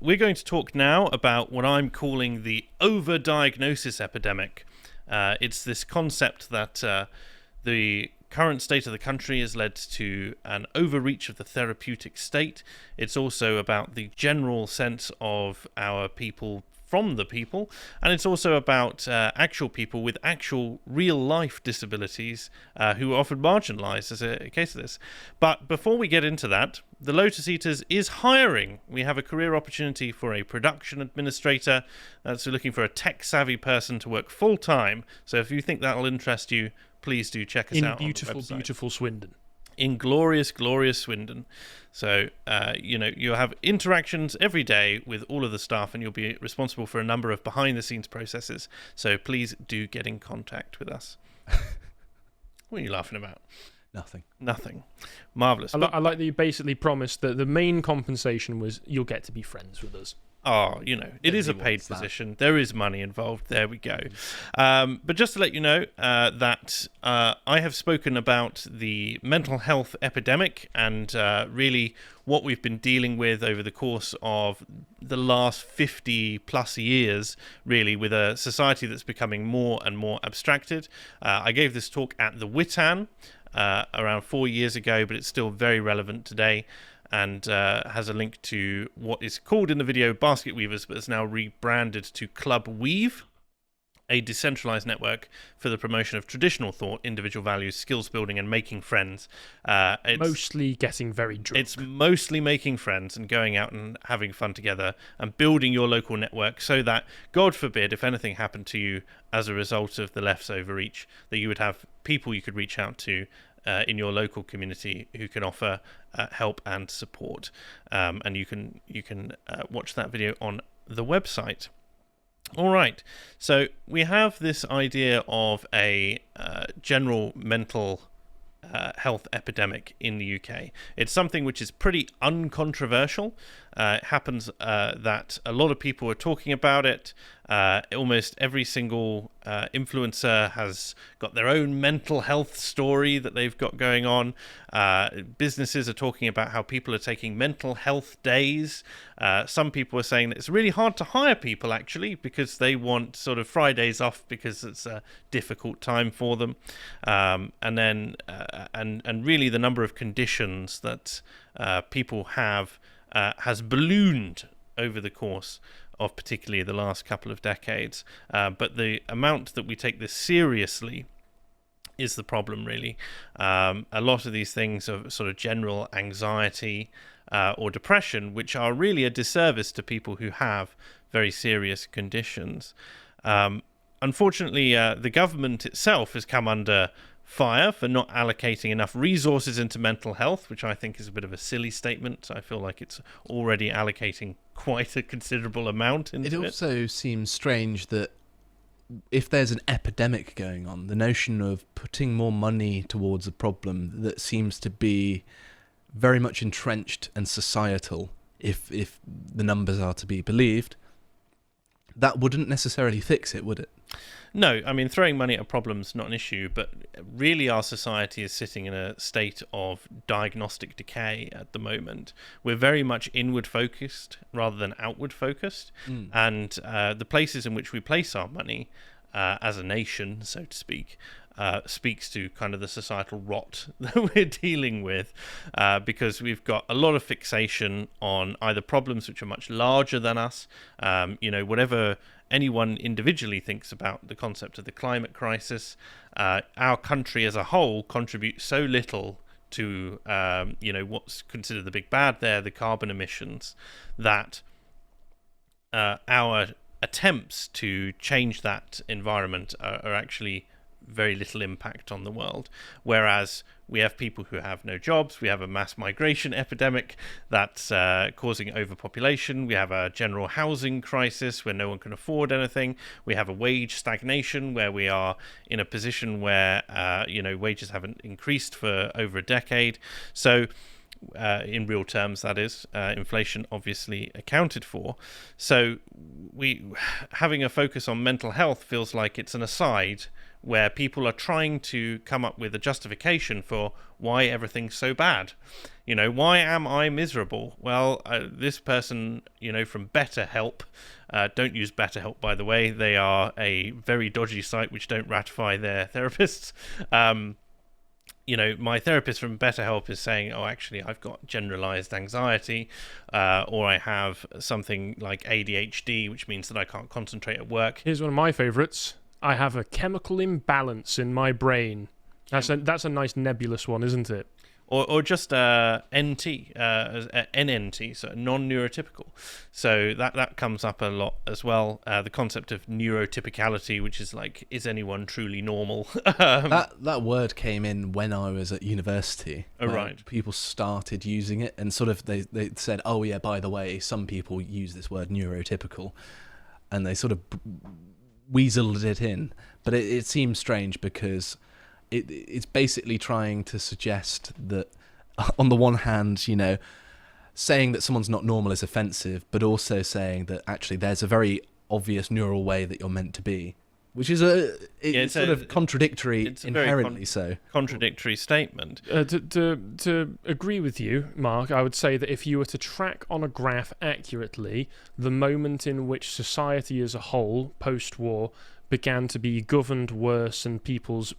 we're going to talk now about what I'm calling the overdiagnosis epidemic. It's this concept that the current state of the country has led to an overreach of the therapeutic state. It's also about the general sense of our people from the people, and it's also about actual people with actual real-life disabilities who are often marginalised as a case of this. But before we get into that, the Lotus Eaters is hiring. We have a career opportunity for a production administrator. So looking for a tech-savvy person to work full-time. So if you think that'll interest you, please do check us out. In beautiful Swindon. In glorious Swindon. So, you'll have interactions every day with all of the staff, and you'll be responsible for a number of behind-the-scenes processes. So please do get in contact with us. What are you laughing about? Nothing. Marvellous. I like that you basically promised that the main compensation was you'll get to be friends with us. Oh, it is a paid position. There is money involved. There we go. But just to let you know that I have spoken about the mental health epidemic and really what we've been dealing with over the course of the last 50 plus years, really, with a society that's becoming more and more abstracted. I gave this talk at the WITAN around 4 years ago, but it's still very relevant today. And has a link to what is called in the video Basket Weavers, but is now rebranded to Club Weave, a decentralized network for the promotion of traditional thought, individual values, skills building, and making friends. It's mostly getting very drunk. It's mostly making friends and going out and having fun together and building your local network so that, God forbid, if anything happened to you as a result of the left's overreach, that you would have people you could reach out to in your local community who can offer help and support, and you can watch that video on the website. All right, so we have this idea of a general mental health epidemic in the UK. It's something which is pretty uncontroversial. It happens that a lot of people are talking about it. Almost every single influencer has got their own mental health story that they've got going on. Businesses are talking about how people are taking mental health days. Some people are saying that it's really hard to hire people, actually, because they want sort of Fridays off because it's a difficult time for them. And really the number of conditions that people have has ballooned over the course of particularly the last couple of decades. But the amount that we take this seriously is the problem, really. A lot of these things are sort of general anxiety or depression, which are really a disservice to people who have very serious conditions. Unfortunately, the government itself has come under fire for not allocating enough resources into mental health, which I think is a bit of a silly statement. I feel like it's already allocating quite a considerable amount into it. It also seems strange that if there's an epidemic going on, the notion of putting more money towards a problem that seems to be very much entrenched and societal, if the numbers are to be believed, that wouldn't necessarily fix it, would it? No, I mean, throwing money at a problem's not an issue, but really our society is sitting in a state of diagnostic decay at the moment. We're very much inward focused rather than outward focused, and the places in which we place our money as a nation, so to speak, speaks to kind of the societal rot that we're dealing with, because we've got a lot of fixation on either problems which are much larger than us, whatever anyone individually thinks about the concept of the climate crisis. Our country as a whole contributes so little to what's considered the big bad there, the carbon emissions, that our attempts to change that environment are actually very little impact on the world. Whereas we have people who have no jobs, we have a mass migration epidemic that's causing overpopulation, we have a general housing crisis where no one can afford anything, we have a wage stagnation where we are in a position where wages haven't increased for over a decade. So in real terms, that is, inflation obviously accounted for. So having a focus on mental health feels like it's an aside where people are trying to come up with a justification for why everything's so bad. Why am I miserable? Well, this person, from BetterHelp, don't use BetterHelp, by the way. They are a very dodgy site which don't ratify their therapists. My therapist from BetterHelp is saying, oh, actually, I've got generalized anxiety, or I have something like ADHD, which means that I can't concentrate at work. Here's one of my favourites. I have a chemical imbalance in my brain. That's a nice nebulous one, isn't it? Or just NT, NNT, so non-neurotypical. So that comes up a lot as well. The concept of neurotypicality, which is like, is anyone truly normal? That word came in when I was at university. Oh, right. People started using it, and sort of they said, oh yeah, by the way, some people use this word neurotypical, and they sort of weaseled it in. But it seems strange because it's basically trying to suggest that, on the one hand, saying that someone's not normal is offensive, but also saying that actually there's a very obvious neural way that you're meant to be, which is sort of contradictory, it's inherently so. Contradictory statement. To agree with you, Mark, I would say that if you were to track on a graph accurately the moment in which society as a whole, post-war, began to be governed worse, and people's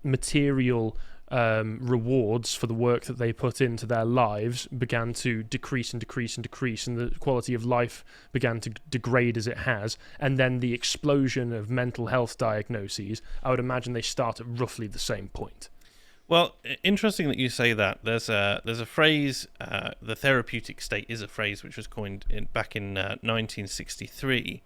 material rewards for the work that they put into their lives began to decrease and decrease and decrease, and the quality of life began to degrade as it has, and then the explosion of mental health diagnoses, I would imagine they start at roughly the same point. Well, interesting that you say that. There's a phrase, the therapeutic state is a phrase which was coined back in 1963,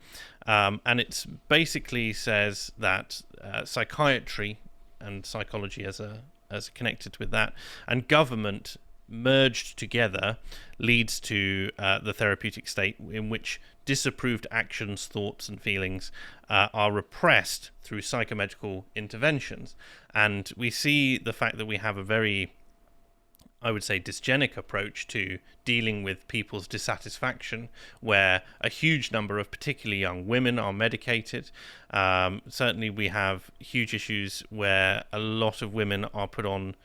and it basically says that psychiatry and psychology as connected with that, and government merged together leads to the therapeutic state, in which disapproved actions, thoughts and feelings are repressed through psychomedical interventions. And we see the fact that we have a very, I would say, dysgenic approach to dealing with people's dissatisfaction, where a huge number of particularly young women are medicated. Certainly we have huge issues where a lot of women are put on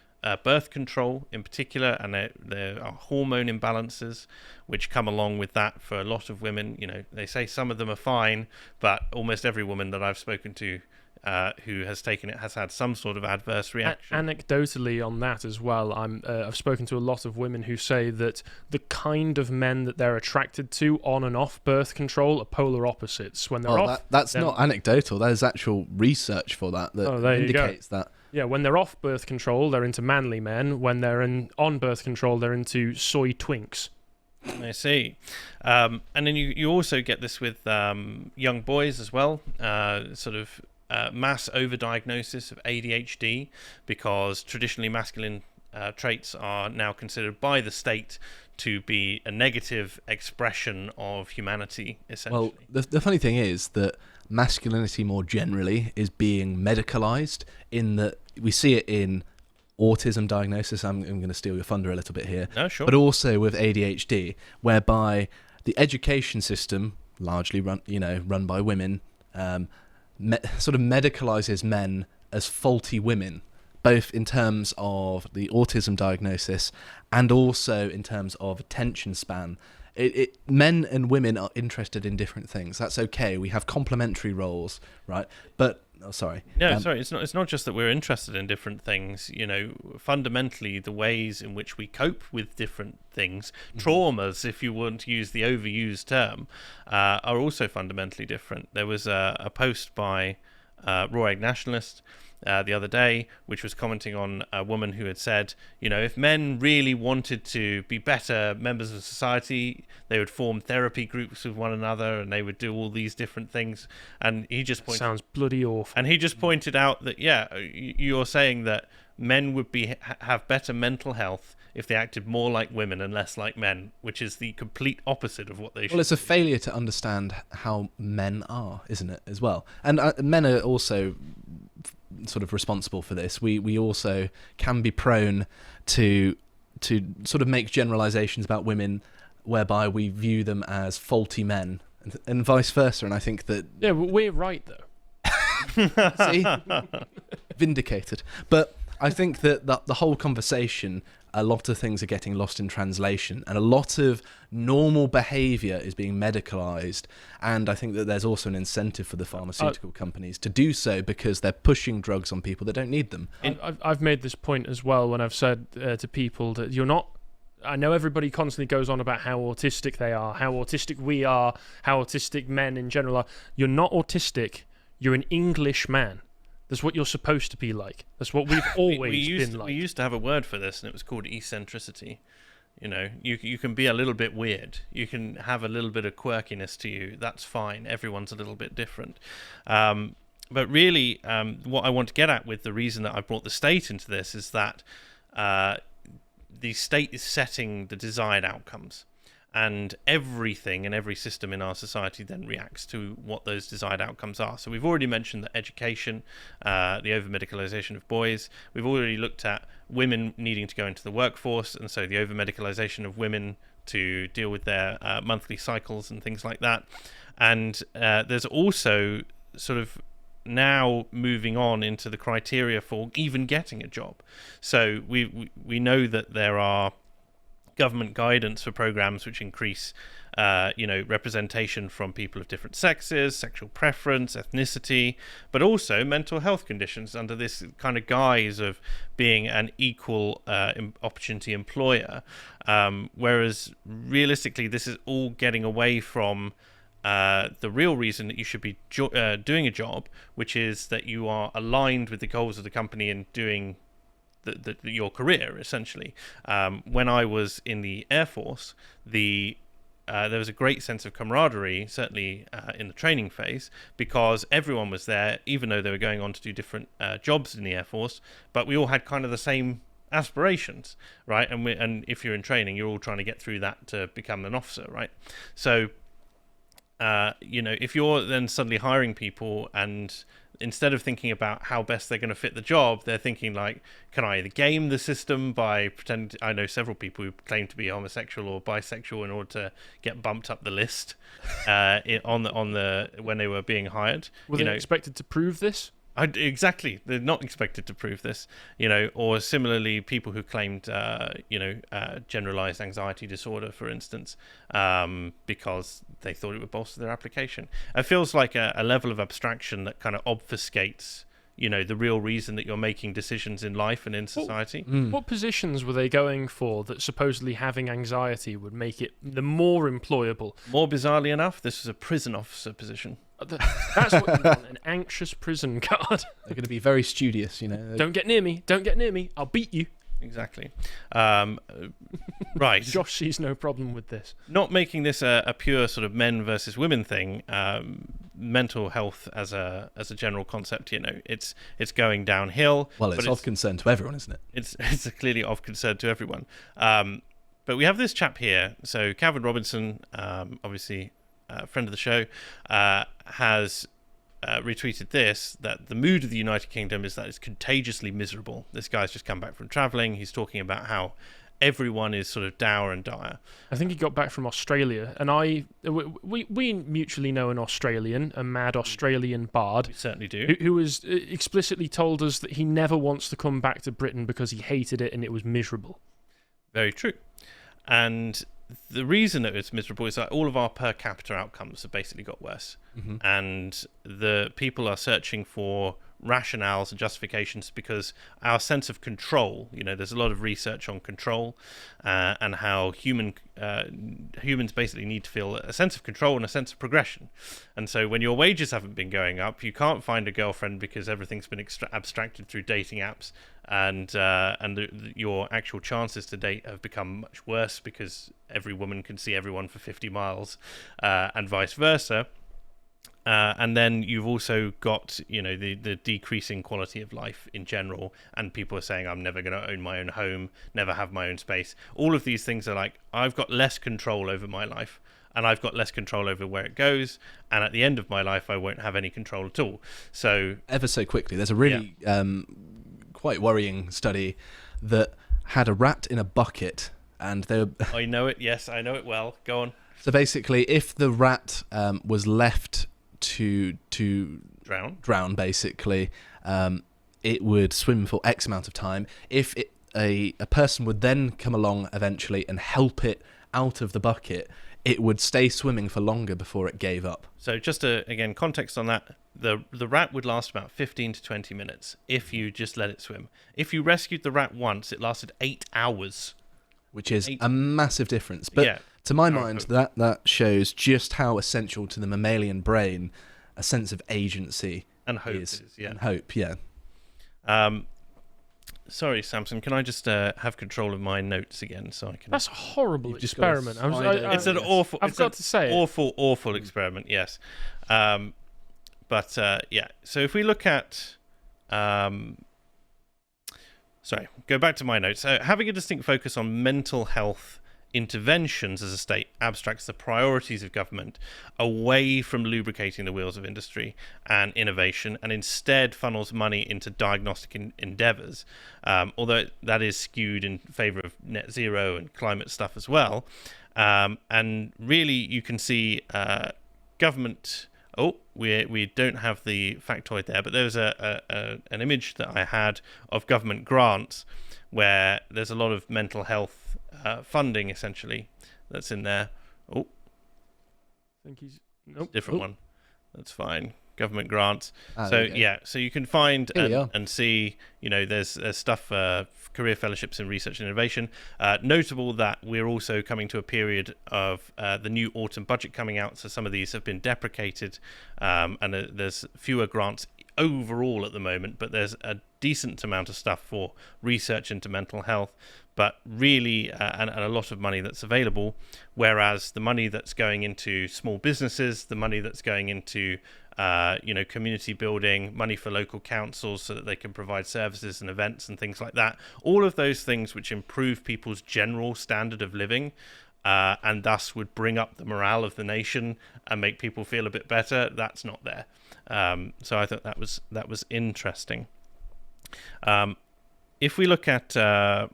birth control in particular, and there are hormone imbalances which come along with that for a lot of women. They say some of them are fine, but almost every woman that I've spoken to who has taken it has had some sort of adverse reaction. Anecdotally on that as well, I've spoken to a lot of women who say that the kind of men that they're attracted to on and off birth control are polar opposites. When they're off, that's not anecdotal. There's actual research for that indicates that. Yeah, when they're off birth control, they're into manly men. When they're on birth control, they're into soy twinks. I see. And then you also get this with young boys as well, sort of mass overdiagnosis of ADHD, because traditionally masculine traits are now considered by the state to be a negative expression of humanity, essentially. Well, the funny thing is that masculinity more generally is being medicalized, in that we see it in autism diagnosis. I'm going to steal your thunder a little bit here. No, sure. But also with ADHD, whereby the education system, largely run by women, sort of medicalizes men as faulty women, both in terms of the autism diagnosis and also in terms of attention span. Men and women are interested in different things. That's okay. We have complementary roles, right? But sorry. No, sorry. It's not just that we're interested in different things. Fundamentally, the ways in which we cope with different things, traumas, if you want to use the overused term, are also fundamentally different. There was a post by Royal Nationalist the other day, which was commenting on a woman who had said, if men really wanted to be better members of society, they would form therapy groups with one another, and they would do all these different things. And he just pointed, sounds bloody awful. And he just pointed out that you're saying that men would have better mental health if they acted more like women and less like men, which is the complete opposite of what they should. Well, it's a failure to understand how men are, isn't it, as well? And men are also sort of responsible for this. We also can be prone to sort of make generalizations about women, whereby we view them as faulty men, and vice versa. And I think that we're right though. See, vindicated. But I think that the whole conversation a lot of things are getting lost in translation, and a lot of normal behavior is being medicalized. And I think that there's also an incentive for the pharmaceutical companies to do so, because they're pushing drugs on people that don't need them. I've made this point as well when I've said to people that you're not. I know everybody constantly goes on about how autistic they are, how autistic we are, how autistic men in general are. You're not autistic. You're an English man. That's what you're supposed to be like. That's what we've always been like. We used to have a word for this, and it was called eccentricity. You know, you can be a little bit weird. You can have a little bit of quirkiness to you. That's fine. Everyone's a little bit different. But really, what I want to get at with the reason that I brought the state into this is that the state is setting the desired outcomes. And everything and every system in our society then reacts to what those desired outcomes are. So we've already mentioned that education, the over-medicalization of boys. We've already looked at women needing to go into the workforce, and so the over-medicalization of women to deal with their monthly cycles and things like that. And there's also sort of now moving on into the criteria for even getting a job. So we know that there are government guidance for programs which increase representation from people of different sexes, sexual preference, ethnicity, but also mental health conditions under this kind of guise of being an equal opportunity employer, whereas realistically this is all getting away from the real reason that you should be doing a job, which is that you are aligned with the goals of the company and doing your career, essentially. When I was in the Air Force, there was a great sense of camaraderie, certainly in the training phase, because everyone was there, even though they were going on to do different jobs in the Air Force, but we all had kind of the same aspirations, right? And if you're in training, you're all trying to get through that to become an officer, right? So if you're then suddenly hiring people, and instead of thinking about how best they're going to fit the job, they're thinking like, can I either game the system by pretending? I know several people who claim to be homosexual or bisexual in order to get bumped up the list on the when they were being hired. Were they expected to prove this? Exactly, they're not expected to prove this, or similarly, people who claimed, generalized anxiety disorder, for instance, because they thought it would bolster their application. It feels like a level of abstraction that kind of obfuscates, the real reason that you're making decisions in life and in society. What positions were they going for that supposedly having anxiety would make it the more employable? More bizarrely enough, this was a prison officer position. That's what you want, an anxious prison guard. They're going to be very studious, Don't get near me. Don't get near me. I'll beat you. Exactly. Right. Josh sees no problem with this. Not making this a pure sort of men versus women thing. Mental health as a general concept, it's going downhill. Well, it's of concern to everyone, isn't it? It's clearly of concern to everyone. But we have this chap here. So Calvin Robinson, obviously a friend of the show, has retweeted this, that the mood of the United Kingdom is that it's contagiously miserable. This guy's just come back from travelling. He's talking about how everyone is sort of dour and dire. I think he got back from Australia, and we mutually know an Australian, a mad Australian bard. We certainly do. Who has explicitly told us that he never wants to come back to Britain because he hated it and it was miserable. Very true. And the reason that it's miserable is that all of our per capita outcomes have basically got worse. Mm-hmm. And the people are searching for rationales and justifications because our sense of control, there's a lot of research on control and how humans basically need to feel a sense of control and a sense of progression. And so when your wages haven't been going up, you can't find a girlfriend because everything's been abstracted through dating apps, and your actual chances to date have become much worse because every woman can see everyone for 50 miles and vice versa. And then you've also got, the decreasing quality of life in general, and people are saying, I'm never going to own my own home, never have my own space. All of these things are like, I've got less control over my life, and I've got less control over where it goes, and at the end of my life, I won't have any control at all. So ever so quickly, there's a really quite worrying study that had a rat in a bucket, and they were... I know it, yes, I know it well. Go on. So basically, if the rat was left to drown, basically, it would swim for X amount of time. If a person would then come along eventually and help it out of the bucket, it would stay swimming for longer before it gave up. So just again, context on that, the rat would last about 15 to 20 minutes if you just let it swim. If you rescued the rat once, it lasted 8 hours. Which is a massive difference. But to my mind, that shows just how essential to the mammalian brain a sense of agency and hope is. Yeah. And hope, yeah. Sorry, Samson, can I just have control of my notes again so I can... That's a horrible You've just got a experiment. spider. It's an awful... I've got to say awful experiment, yes. But so if we look at... sorry, go back to my notes. So having a distinct focus on mental health interventions as a state abstracts the priorities of government away from lubricating the wheels of industry and innovation, and instead funnels money into diagnostic endeavours, although that is skewed in favour of net zero and climate stuff as well. And really you can see government... Oh, we don't have the factoid there, but there's an image that I had of government grants where there's a lot of mental health funding, essentially, that's in there. Oh, I think he's... Nope. Different one. That's fine. Government grants. So so you can find Here and see, there's stuff, career fellowships in research and innovation. Notable that we're also coming to a period of the new autumn budget coming out, so some of these have been deprecated, and there's fewer grants overall at the moment, but there's a decent amount of stuff for research into mental health, but really and a lot of money that's available, whereas the money that's going into small businesses, the money that's going into community building, money for local councils so that they can provide services and events and things like that, all of those things which improve people's general standard of living, and thus would bring up the morale of the nation and make people feel a bit better, that's not there. So I thought that was interesting. If we look at the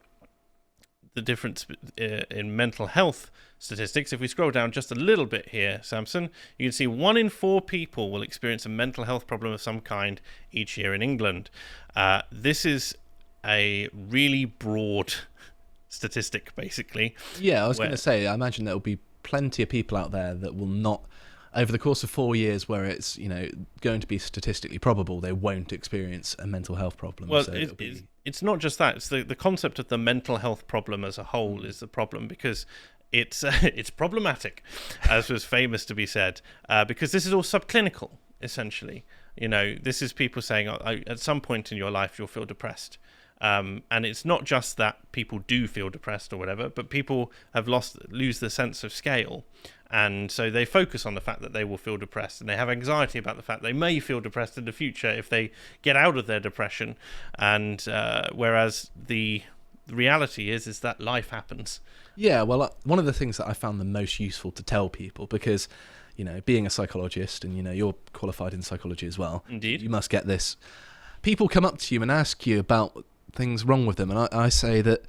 difference in mental health statistics, if we scroll down just a little bit here, Samson, you can see 1 in 4 people will experience a mental health problem of some kind each year in England. This is a really broad statistic, basically. Yeah, I was going to say, I imagine there will be plenty of people out there that will not, over the course of 4 years where it's going to be statistically probable, they won't experience a mental health problem. Well, so it's not just that. It's the concept of the mental health problem as a whole is the problem, because it's problematic, as was famous to be said, because this is all subclinical, essentially. This is people saying, at some point in your life you'll feel depressed. And it's not just that people do feel depressed or whatever, but people have lose the sense of scale, and so they focus on the fact that they will feel depressed, and they have anxiety about the fact they may feel depressed in the future if they get out of their depression. And whereas the reality is that life happens. Yeah, well, one of the things that I found the most useful to tell people, because being a psychologist, and you're qualified in psychology as well. Indeed, you must get this. People come up to you and ask you about things wrong with them, and I say that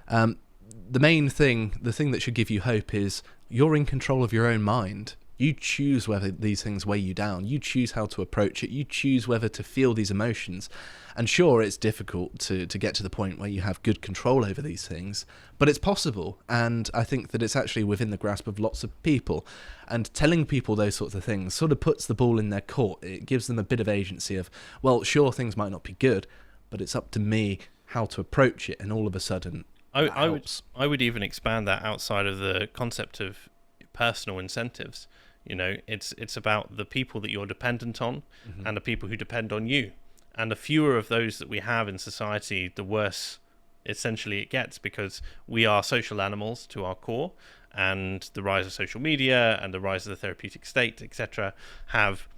the main thing, the thing that should give you hope, is you're in control of your own mind. You choose whether these things weigh you down. You choose how to approach it. You choose whether to feel these emotions. And sure, it's difficult to get to the point where you have good control over these things, but it's possible. And I think that it's actually within the grasp of lots of people. And telling people those sorts of things sort of puts the ball in their court. It gives them a bit of agency of, well, sure, things might not be good, but it's up to me how to approach it. And all of a sudden, I would even expand that outside of the concept of personal incentives. It's about the people that you're dependent on, mm-hmm. and the people who depend on you. And the fewer of those that we have in society, the worse essentially it gets, because we are social animals to our core, and the rise of social media and the rise of the therapeutic state, etc., have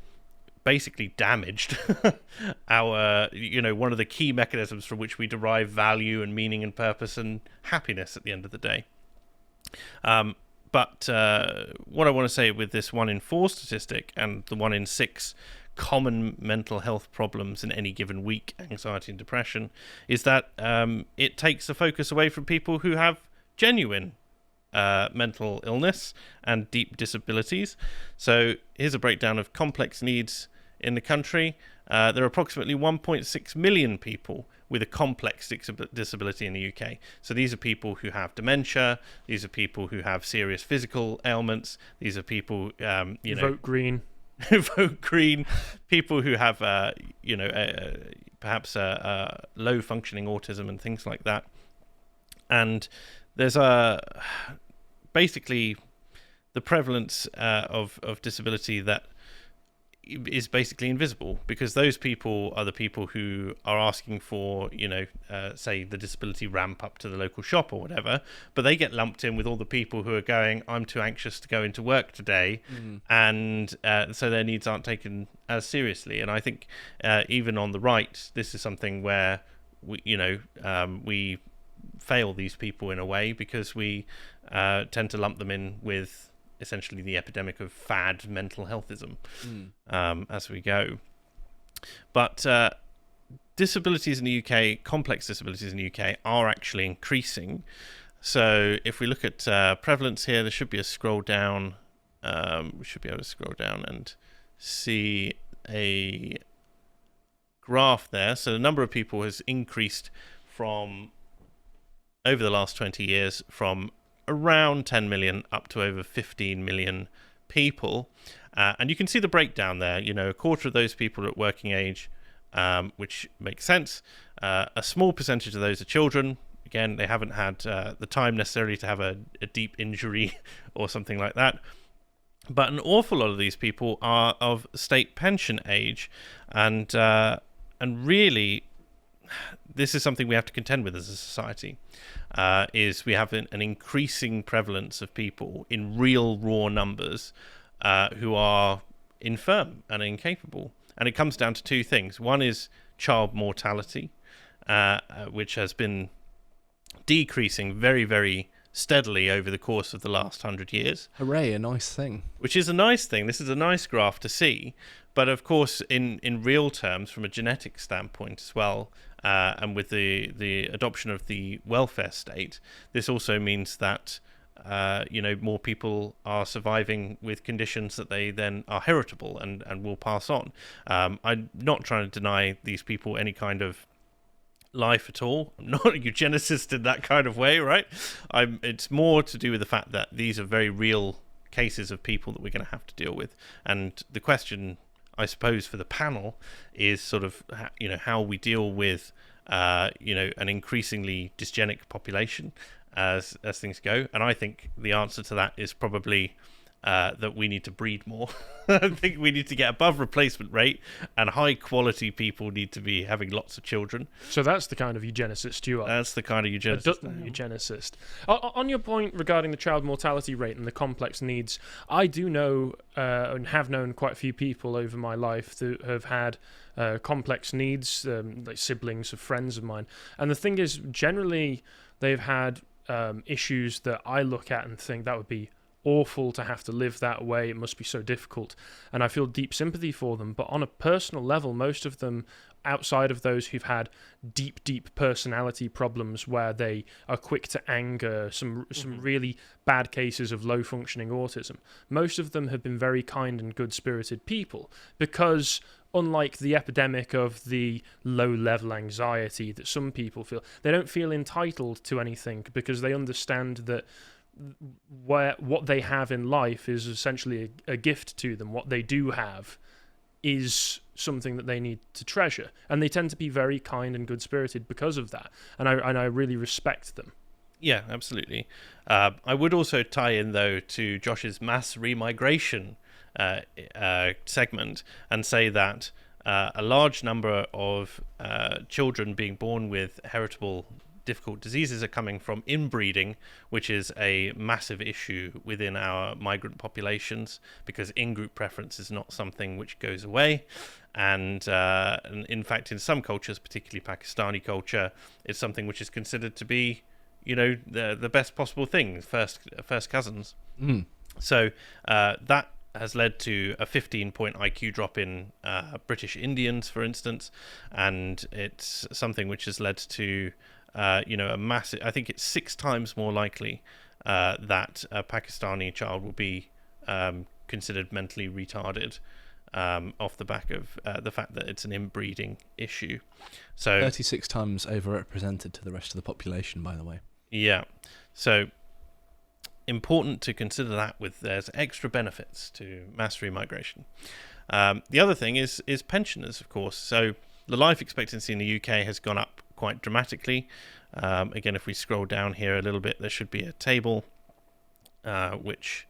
basically damaged our, one of the key mechanisms from which we derive value and meaning and purpose and happiness at the end of the day. But what I want to say with this 1 in 4 statistic and the 1 in 6 common mental health problems in any given week, anxiety and depression, is that it takes the focus away from people who have genuine mental illness and deep disabilities. So here's a breakdown of complex needs in the country. There are approximately 1.6 million people with a complex disability in the UK. So these are people who have dementia. These are people who have serious physical ailments. These are people, Vote Green. vote Green. People who have, perhaps low functioning autism and things like that. And there's basically the prevalence of disability that is basically invisible, because those people are the people who are asking for, say the disability ramp up to the local shop or whatever, but they get lumped in with all the people who are going, I'm too anxious to go into work today, and so their needs aren't taken as seriously. And I think even on the right, this is something where we fail these people in a way, because we tend to lump them in with essentially the epidemic of fad mental healthism as we go. But disabilities in the UK, complex disabilities in the UK, are actually increasing. So if we look at prevalence here, there should be a scroll down. We should be able to scroll down and see a graph there. So the number of people has increased from, over the last 20 years, from around 10 million up to over 15 million people. And you can see the breakdown there. A quarter of those people are at working age, which makes sense. A small percentage of those are children. Again, they haven't had the time necessarily to have a deep injury or something like that. But an awful lot of these people are of state pension age. And really, this is something we have to contend with as a society. Is we have an increasing prevalence of people in real raw numbers who are infirm and incapable. And it comes down to two things. One is child mortality, which has been decreasing very, very steadily over the course of the last 100 years. Hooray, a nice thing. Which is a nice thing. This is a nice graph to see. But of course, in real terms, from a genetic standpoint as well, and with the adoption of the welfare state, this also means that more people are surviving with conditions that they then are heritable and will pass on. I'm not trying to deny these people any kind of life at all. I'm not a eugenicist in that kind of way, right? It's more to do with the fact that these are very real cases of people that we're going to have to deal with. And the question, I suppose, for the panel is sort of, how we deal with, an increasingly dysgenic population as things go. And I think the answer to that is probably that we need to breed more. I think we need to get above replacement rate, and high quality people need to be having lots of children. So that's the kind of eugenicist you are. That's the kind of eugenicist. Eugenicist. On your point regarding the child mortality rate and the complex needs, I do know and have known quite a few people over my life that have had complex needs, like siblings of friends of mine. And the thing is, generally, they've had issues that I look at and think that would be awful to have to live that way. It must be so difficult, and I feel deep sympathy for them. But on a personal level, most of them, outside of those who've had deep personality problems where they are quick to anger, some really bad cases of low functioning autism, most of them have been very kind and good spirited people, because unlike the epidemic of the low-level anxiety that some people feel, they don't feel entitled to anything, because they understand that what they have in life is essentially a gift to them. What they do have is something that they need to treasure, and they tend to be very kind and good-spirited because of that, and I really respect them. Yeah, absolutely. I would also tie in, though, to Josh's mass remigration segment and say that a large number of children being born with heritable difficult diseases are coming from inbreeding, which is a massive issue within our migrant populations, because in-group preference is not something which goes away. And in fact, in some cultures, particularly Pakistani culture, it's something which is considered to be, the best possible thing, first cousins. So that has led to a 15-point IQ drop in British Indians, for instance, and it's something which has led to a massive, I think it's 6 times more likely that a Pakistani child will be considered mentally retarded off the back of the fact that it's an inbreeding issue. So 36 times overrepresented to the rest of the population, by the way. Yeah, so important to consider that there's extra benefits to mass remigration. The other thing is pensioners, of course. So the life expectancy in the UK has gone up quite dramatically. Again, if we scroll down here a little bit, there should be a table which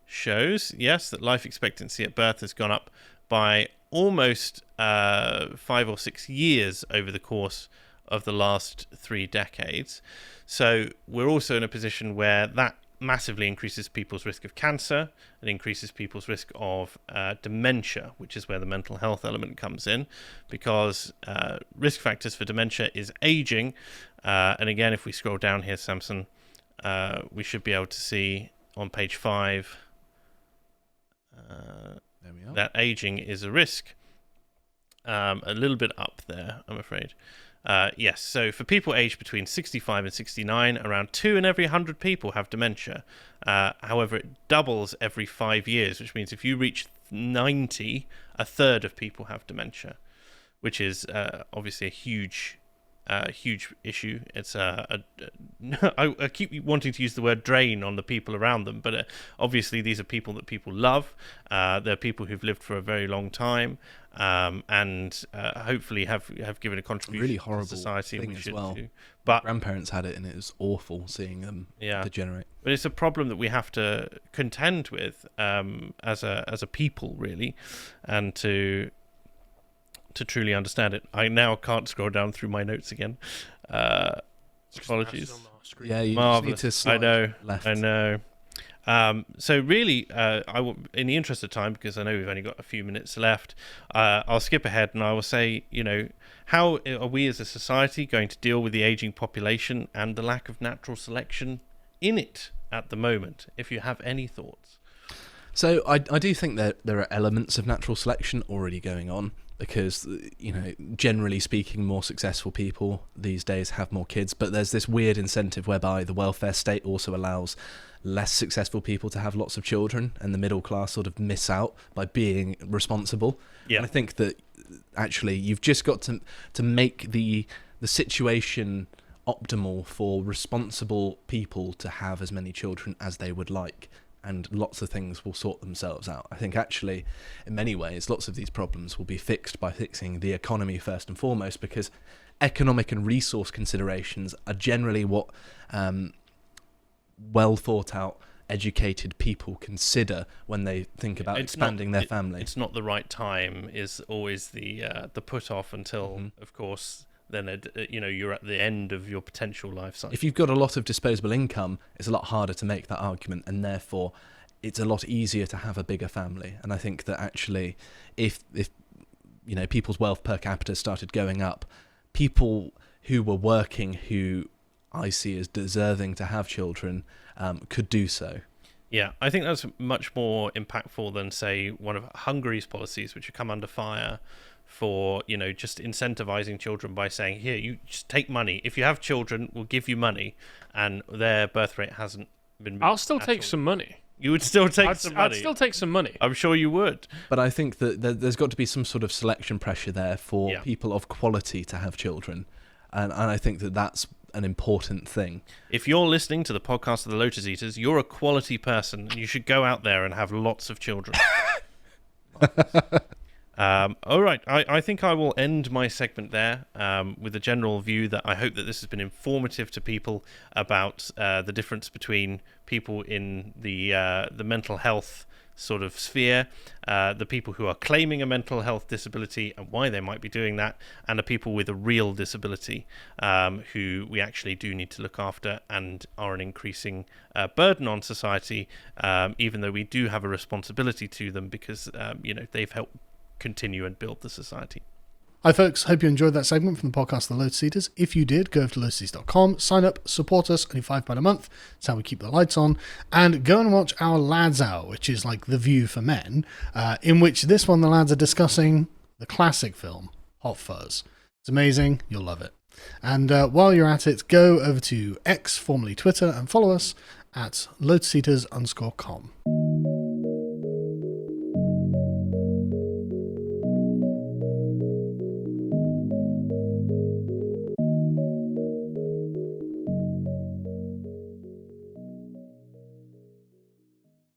shows, yes, that life expectancy at birth has gone up by almost 5 or 6 years over the course of the last 3 decades. So we're also in a position where that massively increases people's risk of cancer. It increases people's risk of dementia, which is where the mental health element comes in, because risk factors for dementia is aging. And again, if we scroll down here, Samson, we should be able to see on page 5 There we are. that aging is a risk. A little bit up there, I'm afraid. Yes, so for people aged between 65 and 69, around 2 in every 100 people have dementia. However, it doubles every 5 years, which means if you reach 90, a third of people have dementia, which is obviously a huge issue. It's I keep wanting to use the word drain on the people around them, but obviously these are people that people love. They're people who've lived for a very long time, and hopefully have given a contribution really horrible to society. thing We as should well. do. But Grandparents had it, and it was awful seeing them degenerate. But it's a problem that we have to contend with as a people, really, and to truly understand it. I now can't scroll down through my notes again. Apologies. Yeah, you just need Marvelous. to slide left. I know. So really, in the interest of time, because I know we've only got a few minutes left, I'll skip ahead and I will say, how are we as a society going to deal with the aging population and the lack of natural selection in it at the moment? If you have any thoughts. So I do think that there are elements of natural selection already going on, because generally speaking, more successful people these days have more kids, but there's this weird incentive whereby the welfare state also allows less successful people to have lots of children, and the middle class sort of miss out by being responsible. Yeah. And I think that actually you've just got to make the situation optimal for responsible people to have as many children as they would like, and lots of things will sort themselves out. I think actually, in many ways, lots of these problems will be fixed by fixing the economy first and foremost, because economic and resource considerations are generally what well thought out, educated people consider when they think about expanding their family. It's not the right time is always the put off until, of course, then you're at the end of your potential life cycle. If you've got a lot of disposable income, it's a lot harder to make that argument, and therefore it's a lot easier to have a bigger family. And I think that actually, if people's wealth per capita started going up, people who were working, who I see as deserving to have children, could do so. Yeah, I think that's much more impactful than, say, one of Hungary's policies, which have come under fire for just incentivizing children by saying, here, you just take money. If you have children, we'll give you money, and their birth rate hasn't been. I'll still take some money. You would still take some money. I'd still take some money. I'm sure you would. But I think that there's got to be some sort of selection pressure there for people of quality to have children, and I think that that's an important thing. If you're listening to the podcast of the Lotus Eaters, you're a quality person, and you should go out there and have lots of children. All right, I think I will end my segment there with a general view that I hope that this has been informative to people about the difference between people in the mental health sort of sphere, the people who are claiming a mental health disability and why they might be doing that, and the people with a real disability who we actually do need to look after and are an increasing burden on society, even though we do have a responsibility to them because they've helped continue and build the society. Hi folks, hope you enjoyed that segment from the podcast The Lotus Eaters. If you did, go over to lotuseaters.com, sign up, support us, only £5 a month. That's how we keep the lights on. And go and watch our Lads Hour, which is like The View for Men, in which this one the lads are discussing the classic film, Hot Fuzz. It's amazing, you'll love it. And while you're at it, go over to X, formerly Twitter, and follow us at lotuseaters_com.